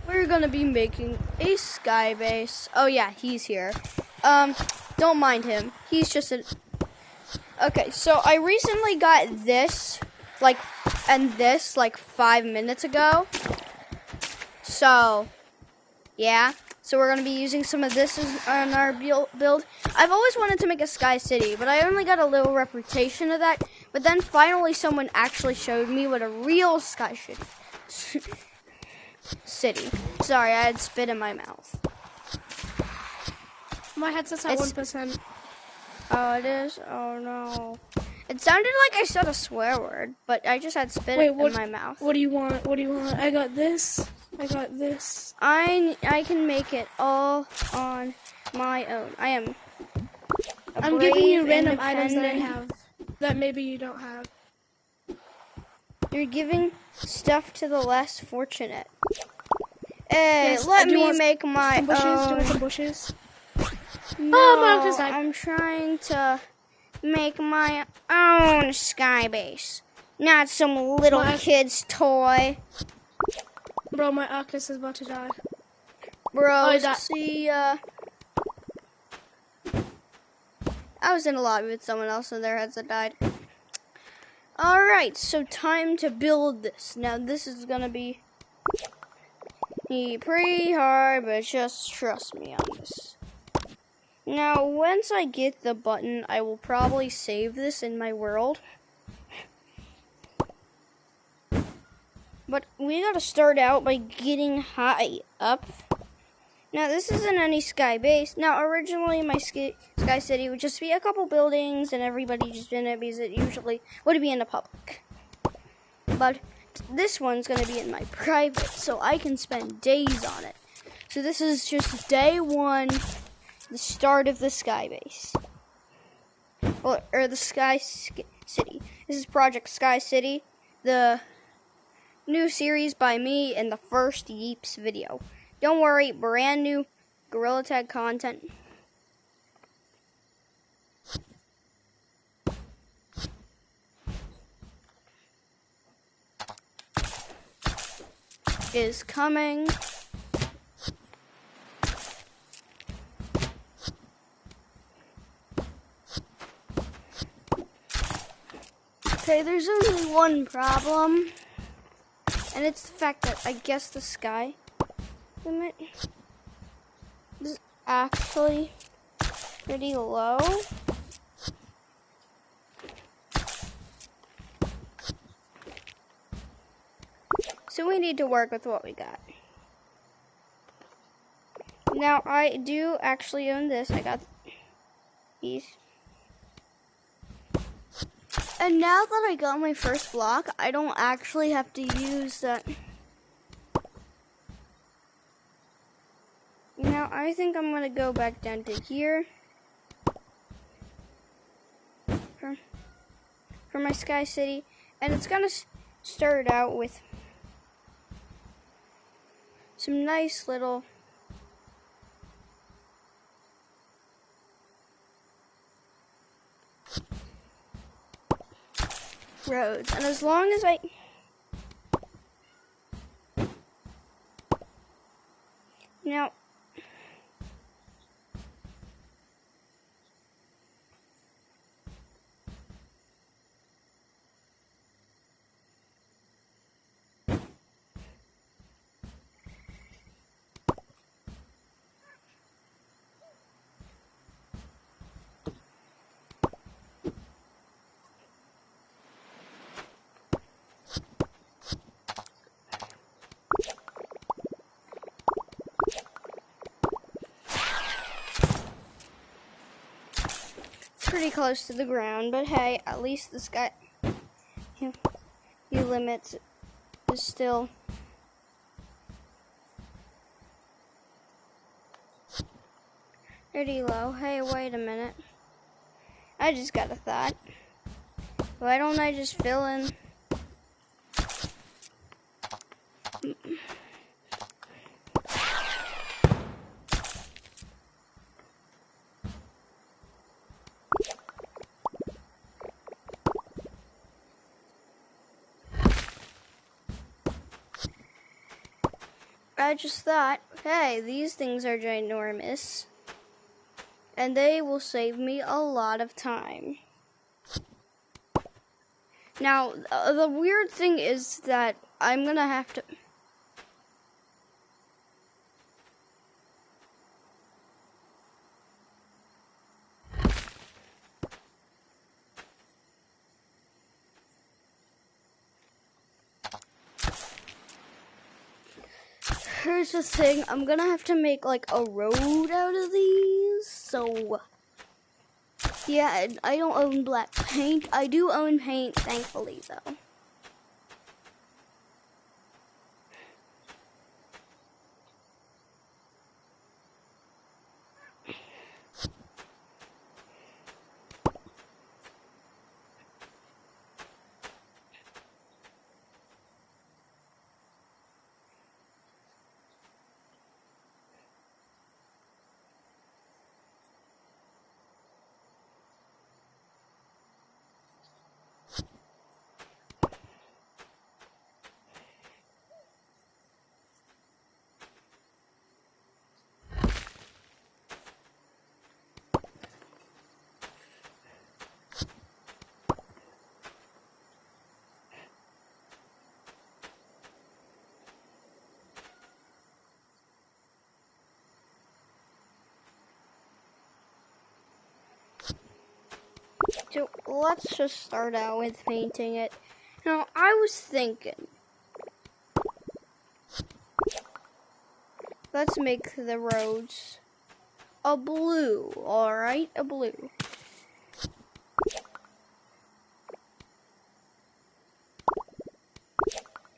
we're gonna be making a sky base. Oh yeah, he's here. Don't mind him. He's just a... Okay, so I recently got this, like 5 minutes ago. So, yeah. So we're going to be using some of this on our build. I've always wanted to make a sky city, but I only got a little reputation of that. But then finally someone actually showed me what a real sky city. Sorry, I had spit in my mouth. My headset's at 1%. Oh, it is? Oh, no. It sounded like I said a swear word, but I just had spit in my mouth. What do you want? What do you want? I got this. I got this. I can make it all on my own. I'm giving you random items that I have that maybe you don't have. You're giving stuff to the less fortunate. Hey, yes, let me make my bushes. own. Do you want some bushes? No, I'm trying to make my own sky base, not some little kid's toy. Bro, my Octus is about to die. Bro, see ya. I was in a lobby with someone else and their heads had died. Alright, so time to build this. Now this is gonna be pretty hard, but just trust me on this. Now, once I get the button, I will probably save this in my world. But we gotta start out by getting high up. Now, this isn't any sky base. Now, originally, my sky city would just be a couple buildings and everybody just in it because it usually would be in the public. But this one's gonna be in my private, so I can spend days on it. So this is just day one. The start of the sky base. Or the sky city. This is Project Sky City, the new series by me in the first Yeeps video. Don't worry, brand new Gorilla Tag content. Is coming. Okay, there's only one problem, and it's the fact that I guess the sky limit is actually pretty low. So we need to work with what we got. Now, I do actually own this. I got these. And now that I got my first block, I don't actually have to use that. Now, I think I'm going to go back down to here for my Sky City. And it's going to start out with some nice little roads, and as long as now pretty close to the ground, but hey, at least the sky limits is still pretty low. Hey, wait a minute. I just got a thought. Why don't I just fill in? I just thought, hey, these things are ginormous. And they will save me a lot of time. Now, the weird thing is that I'm gonna have to... Here's the thing, I'm gonna have to make like a road out of these, so... Yeah, I don't own black paint. I do own paint, thankfully, though. So let's just start out with painting it. Now, I was thinking, let's make the roads a blue, alright? A blue.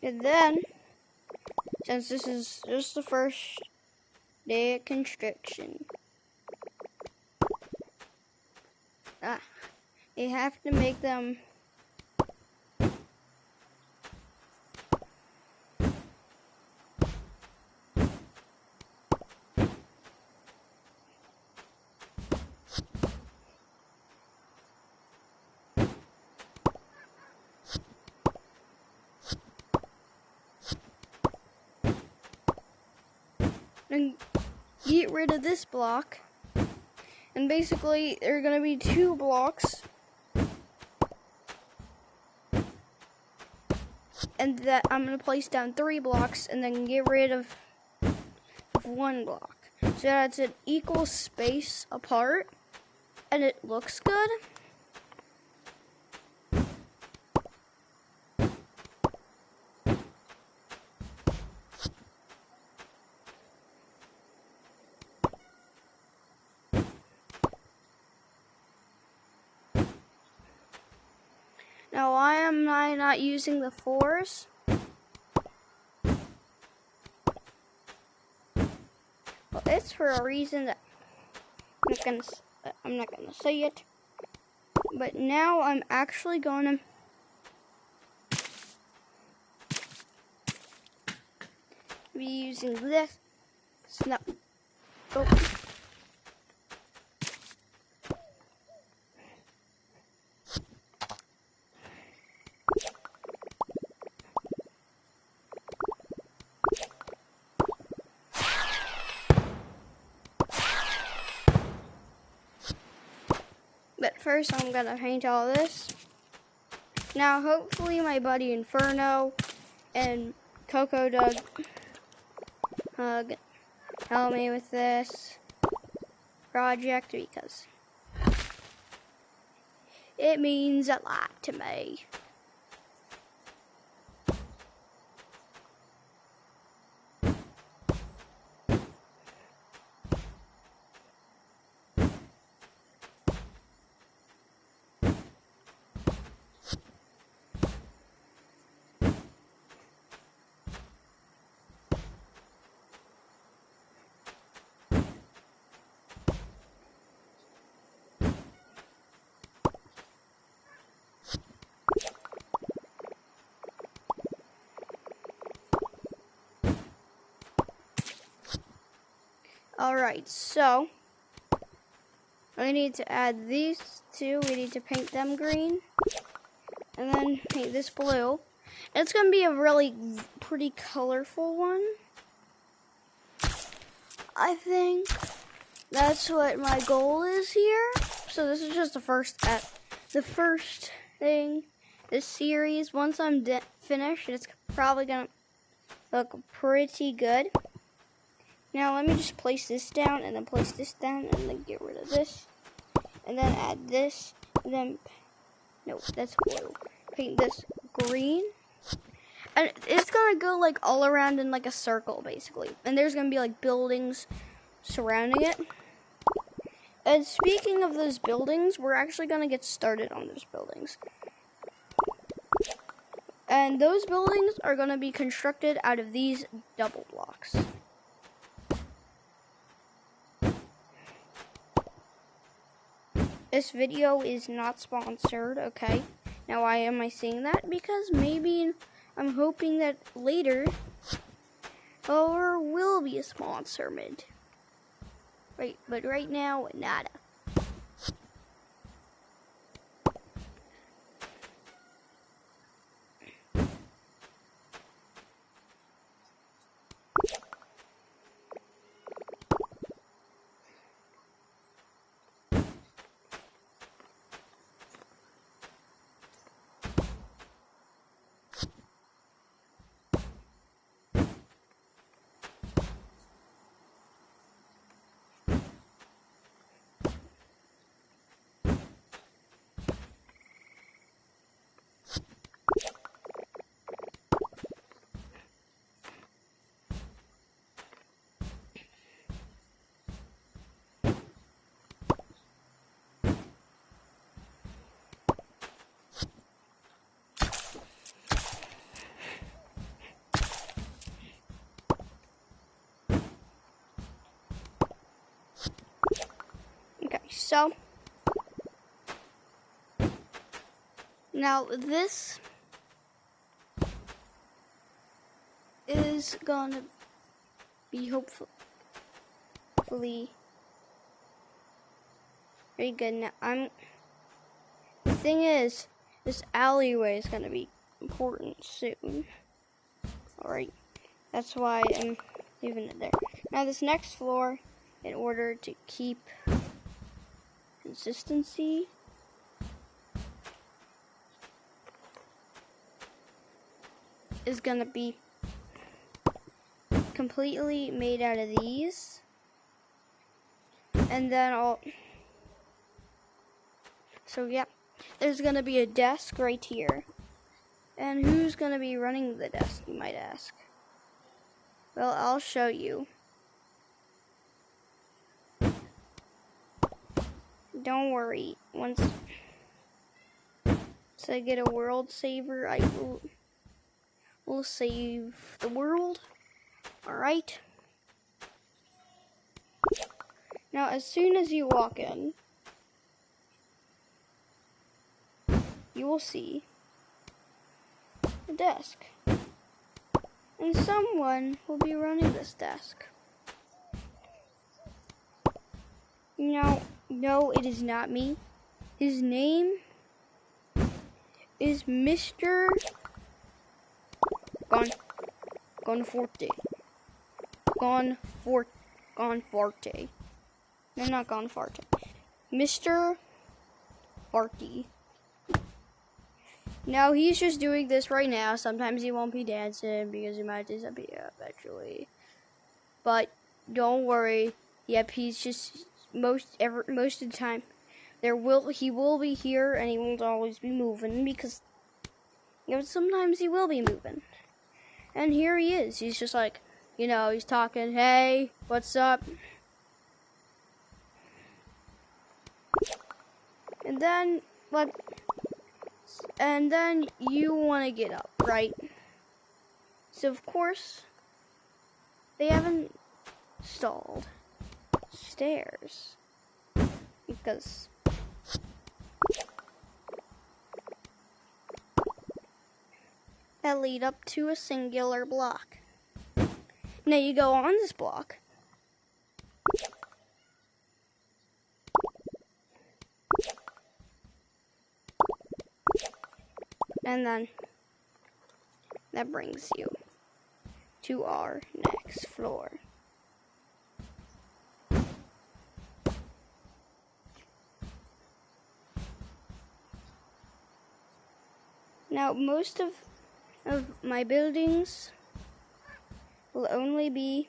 And then, since this is just the first day of construction, you have to make them and get rid of this block. And basically, there are going to be 2 blocks. And that I'm going to place down 3 blocks and then get rid of 1 block. So that's an equal space apart. And it looks good. Now, why am I not using the 4s? Well, it's for a reason that I'm not gonna say it. But now I'm actually gonna be using this. Snap. Oh. But first, I'm gonna paint all this. Now, hopefully, my buddy Inferno and Coco Doug help me with this project because it means a lot to me. Alright, so we need to add these 2. We need to paint them green. And then paint this blue. And it's going to be a really pretty colorful one. I think that's what my goal is here. So this is just the first thing. This series, once I'm finished, it's probably gonna look pretty good. Now let me just place this down, and then place this down, and then get rid of this, and then add this, and then no, that's blue. Paint this green, and it's gonna go like all around in like a circle, basically. And there's gonna be like buildings surrounding it. And speaking of those buildings, we're actually gonna get started on those buildings. And those buildings are gonna be constructed out of these double blocks. This video is not sponsored, okay? Now, why am I saying that? Because maybe I'm hoping that later there will be a sponsor. Right, but right now, nada. So, now this is gonna be hopefully very good. Now, the thing is, this alleyway is gonna be important soon. Alright, that's why I'm leaving it there. Now, this next floor, in order to keep consistency, is gonna be completely made out of these, and then so yeah, there's gonna be a desk right here. And who's gonna be running the desk, you might ask? Well, I'll show you. Don't worry, once I get a world saver, I will save the world. Alright? Now, as soon as you walk in, you will see a desk. And someone will be running this desk. No, it is not me. His name is Mr. Gonforte. Gonforte. No, not Gonforte. Mr. Farty. Now, he's just doing this right now. Sometimes he won't be dancing because he might disappear eventually. But don't worry. Yep, he's just most of the time. He will be here, and he won't always be moving because sometimes he will be moving. And here he is. He's just like, he's talking. Hey, what's up? And then you want to get up, right? So of course, they haven't installed stairs because that lead up to a singular block. Now you go on this block, and then that brings you to our next floor. Now, most of my buildings will only be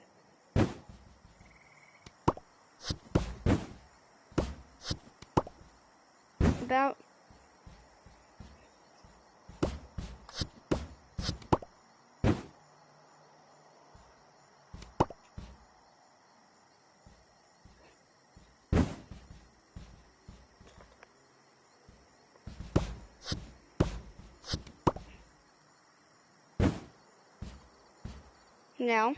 about now.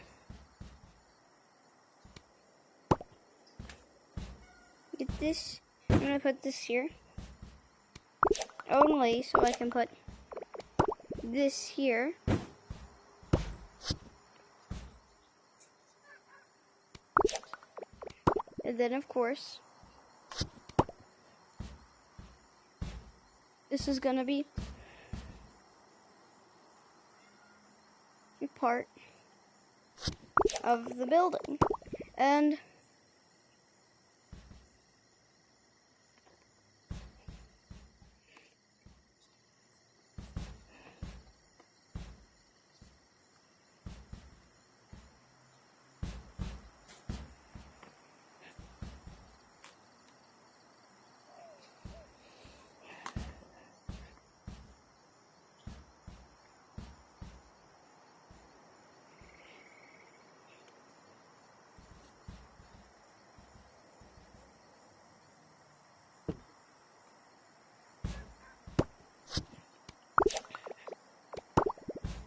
Get this. I'm gonna put this here only so I can put this here. And then, of course, this is gonna be a part of the building. And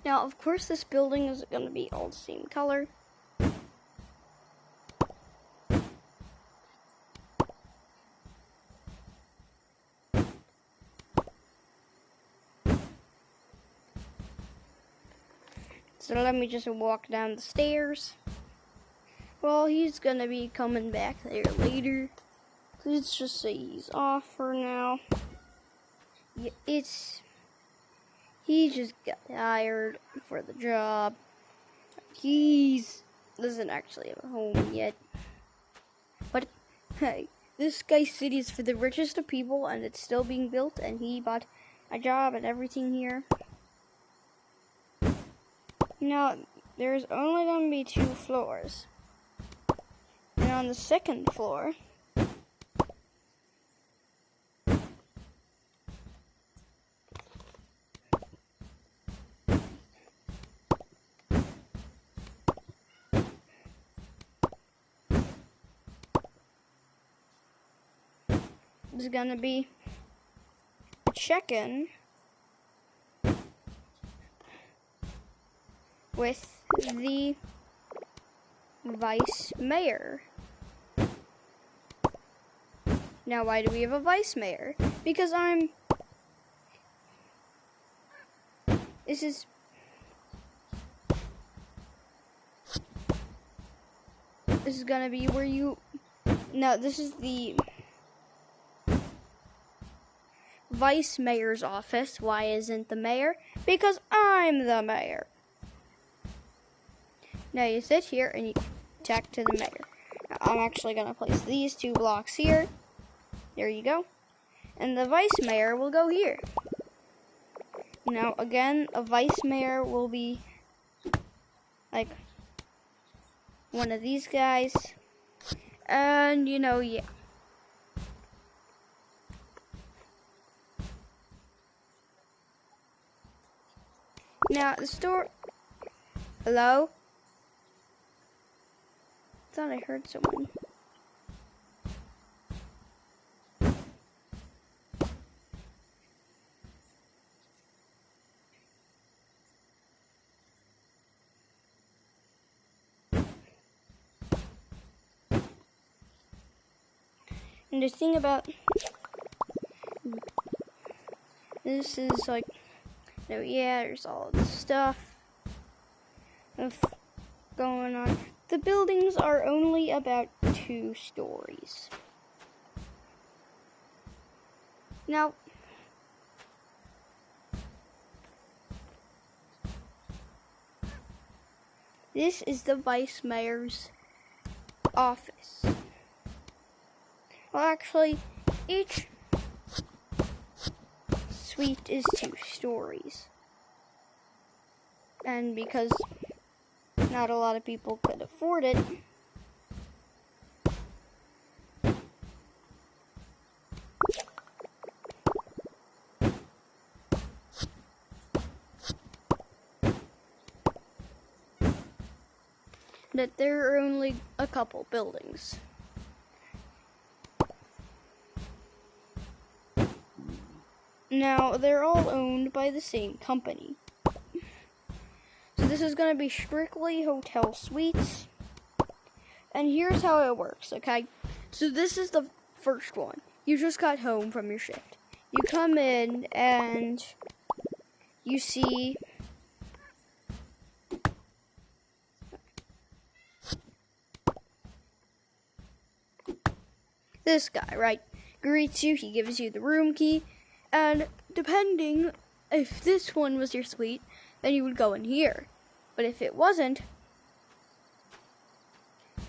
now, of course, this building is going to be all the same color. So let me just walk down the stairs. Well, he's going to be coming back there later. Let's just say he's off for now. Yeah, he just got hired for the job. He doesn't actually have a home yet. But hey, this Sky City is for the richest of people, and it's still being built, and he bought a job and everything here. Now, there's only going to be 2 floors. And on the second floor, is going to be a check-in with the vice mayor. Now, why do we have a vice mayor? Because this is gonna be where you, no, this is the vice mayor's office. Why isn't the mayor? Because I'm the mayor. Now you sit here and you talk to the mayor. Now, I'm actually going to place these 2 blocks here. There you go. And the vice mayor will go here. Now, again, a vice mayor will be like one of these guys. And, yeah. Now, the store... Hello? I thought I heard someone. And the thing about this is like, yeah, there's all this stuff of going on. The buildings are only about 2 stories. Now, this is the vice mayor's office. Well, actually, each suite is 2 stories. And because not a lot of people could afford it, that there are only a couple buildings. Now, they're all owned by the same company. So this is going to be strictly hotel suites. And here's how it works, okay? So this is the first one. You just got home from your shift. You come in and you see this guy, right? Greets you, he gives you the room key, and depending if this one was your suite, then you would go in here. But if it wasn't,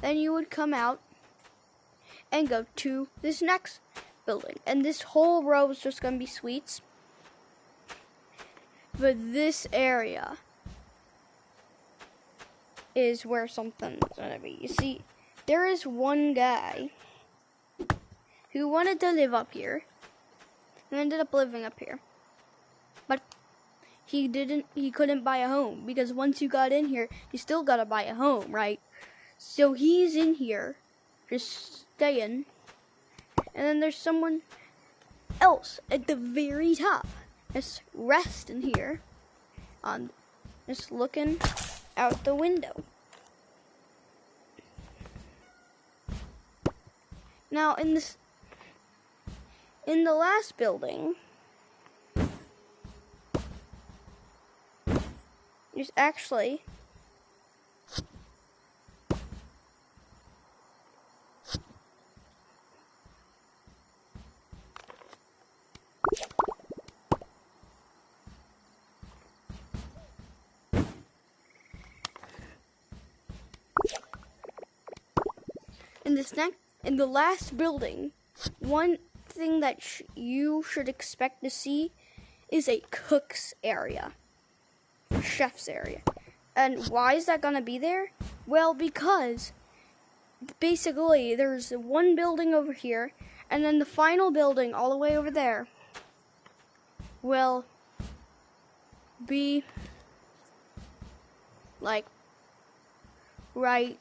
then you would come out and go to this next building. And this whole row is just going to be suites. But this area is where something's going to be. You see, there is one guy who wanted to live up here and ended up living up here. But he couldn't buy a home, because once you got in here, you still gotta buy a home, right? So he's in here, just staying, and then there's someone else at the very top, just resting here, just looking out the window. Now, in the last building, there's actually in the last building, one thing that you should expect to see is a cook's area, chef's area. And why is that gonna be there? Well, because basically there's one building over here, and then the final building all the way over there will be like right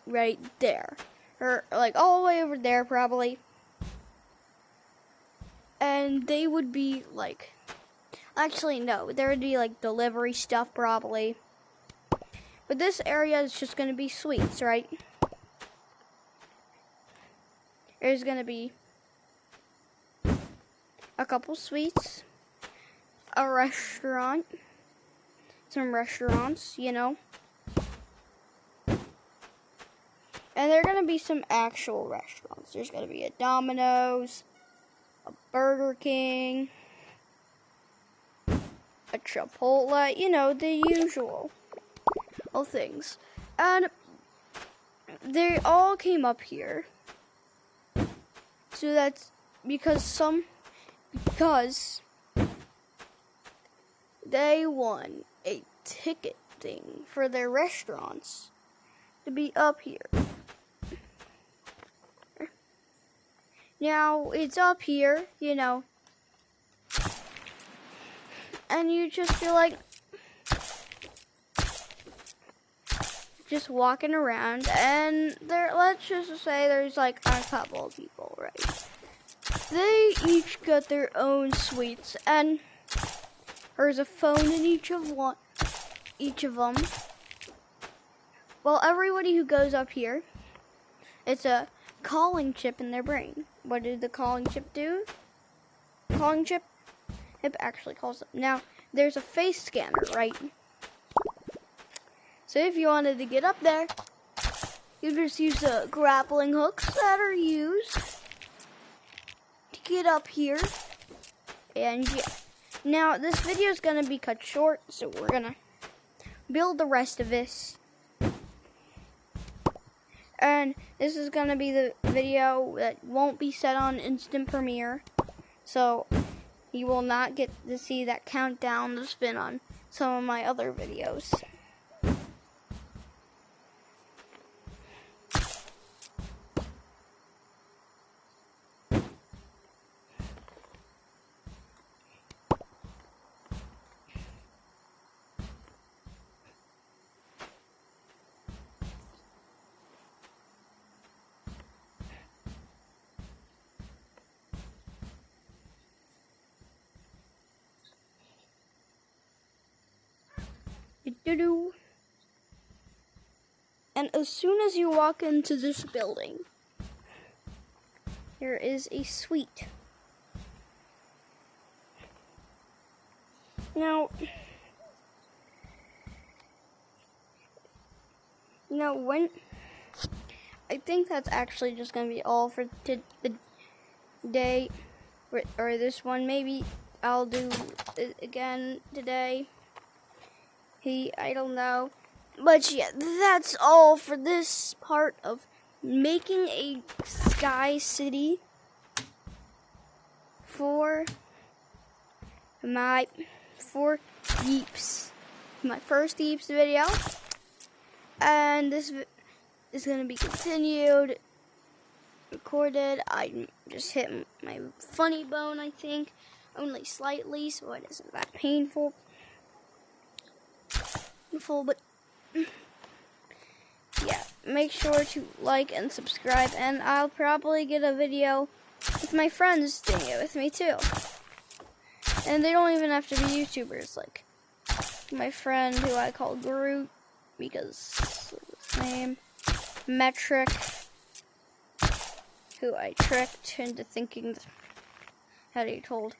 there, or like all the way over there probably. And they would be like, actually no, there would be like delivery stuff probably. But this area is just going to be suites, right? There's going to be a couple suites, a restaurant, some restaurants, you know. And there are going to be some actual restaurants. There's going to be a Domino's, a Burger King, a Chipotle, you know, the usual things. And they all came up here. So that's because they won a ticket thing for their restaurants to be up here. Now, it's up here, you know, and you just feel like just walking around, and let's just say there's like a couple of people, right? They each got their own suites, and there's a phone in each of them. Well, everybody who goes up here, it's a calling chip in their brain. What did the calling chip do? Calling chip? It actually calls them. Now, there's a face scanner, right? So if you wanted to get up there, you just use the grappling hooks that are used to get up here. And yeah. Now, this video is going to be cut short, so we're going to build the rest of this. And this is going to be the video that won't be set on instant premiere. So, you will not get to see that countdown that's been on some of my other videos. And as soon as you walk into this building, there is a suite. Now, when I think that's actually just going to be all for the day, or this one. Maybe I'll do it again today. I don't know. But yeah, that's all for this part of making a Sky City for Yeeps. My first Yeeps video. And this is going to be continued, recorded. I just hit my funny bone, I think. Only slightly, so it isn't that painful. But yeah, make sure to like and subscribe, and I'll probably get a video with my friends doing it with me too. And they don't even have to be YouTubers, like my friend who I call Groot because of his name, Metric, who I tricked into thinking that he told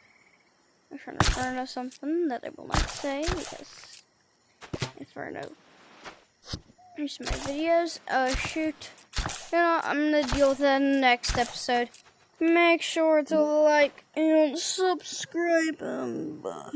my friend Inferno something that I will not say because Inferno here's my videos. Oh shoot. I'm gonna deal with that in the next episode. Make sure to like and subscribe. Bye.